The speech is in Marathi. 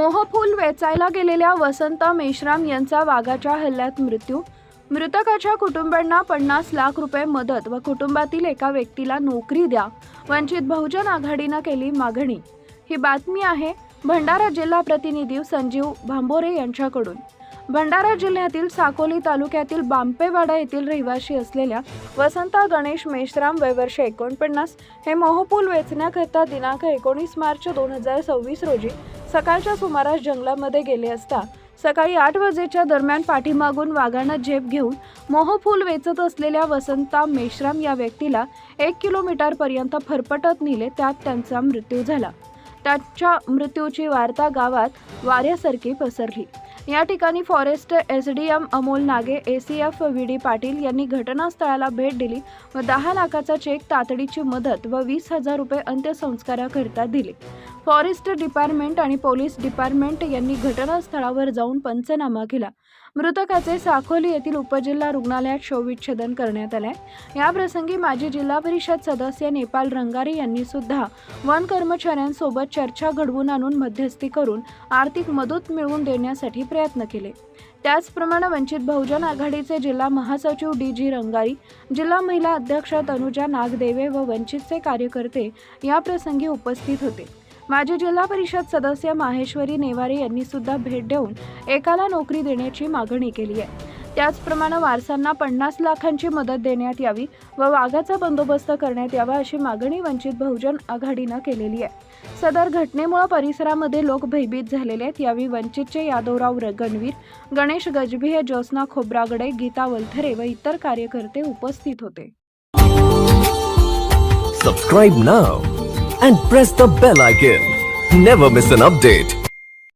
मोहफूल वेचायला गेलेल्या वसंत मेश्राम यांचा वाघाच्या हल्ल्यात मृत्यू. मृतकाच्या कुटुंबियांना 50 लाख रुपये मदत व कुटुंबातील एका व्यक्तीला नोकरी द्या, वंचित बहुजन आघाडीनं केली मागणी. ही बातमी आहे भंडारा जिल्हा प्रतिनिधी संजीव भांबोरे यांच्याकडून. भंडारा जिल्ह्यातील साकोली तालुक्यातील बांपेवाडा येथील रहिवासी असलेल्या वसंत गणेश मेश्राम वय वर्ष 49 हे मोहफूल वेचण्याकरता दिनांक 19 मार्च 2026 रोजी सकाळच्या सुमारास जंगलामध्ये गेले असता सकाळी 8 वाजेच्या दरम्यान पाठीमागून वाघानं झेप घेऊन मोहफूल वेचत असलेल्या वसंत मेश्राम या व्यक्तीला 1 किलोमीटरपर्यंत फरफटत नेले. त्यात त्यांचा मृत्यू झाला. त्याच्या मृत्यूची वार्ता गावात वाऱ्यासारखी पसरली. या ठिकाणी फॉरेस्ट एसडीएम अमोल नागे, एसीएफ व्हीडी पाटील यांनी घटनास्थळाला भेट दिली व 10 लाखाचा चेक, तातडीची मदत व 20,000 रुपये अंत्यसंस्काराकरिता दिले. फॉरेस्ट डिपार्टमेंट आणि पोलीस डिपार्टमेंट यांनी घटनास्थळावर जाऊन पंचनामा केला. मृतकाचे साकोली येथील उपजिल्हा रुग्णालयात शवविच्छेदन करण्यात आले. या प्रसंगी माजी जिल्हा परिषद सदस्य नेपाल रंगारी यांनी सुद्धा वन कर्मचाऱ्यांसोबत चर्चा घडवून आणून मध्यस्थी करून आर्थिक मदत मिळवून देण्यासाठी प्रयत्न केले. त्याचप्रमाणे वंचित बहुजन आघाडीचे जिल्हा महासचिव डी रंगारी, जिल्हा महिला अध्यक्ष तनुजा नागदेवे व वंचितचे कार्यकर्ते या प्रसंगी उपस्थित होते. माजी जिल्हा परिषद सदस्य माहेश्वरी नेवारे यांनी सुद्धा भेट देऊन एकाला नोकरी देण्याची मागणी केली आहे. त्याचप्रमाणे वारसांना 50 लाखांची मदत देण्यात यावी व वाघाचा बंदोबस्त करण्यात यावा अशी मागणी वंचित बहुजन आघाडीनं केलेली आहे. सदर घटनेमुळे परिसरामध्ये लोक भयभीत झालेले आहेत. यावेळी वंचितचे यादवराव गणवीर, गणेश गजभिये, ज्योत्स्ना खोब्रागडे, गीता वलथरे व इतर कार्यकर्ते उपस्थित होते. Subscribe now and press the bell icon. Never miss an update.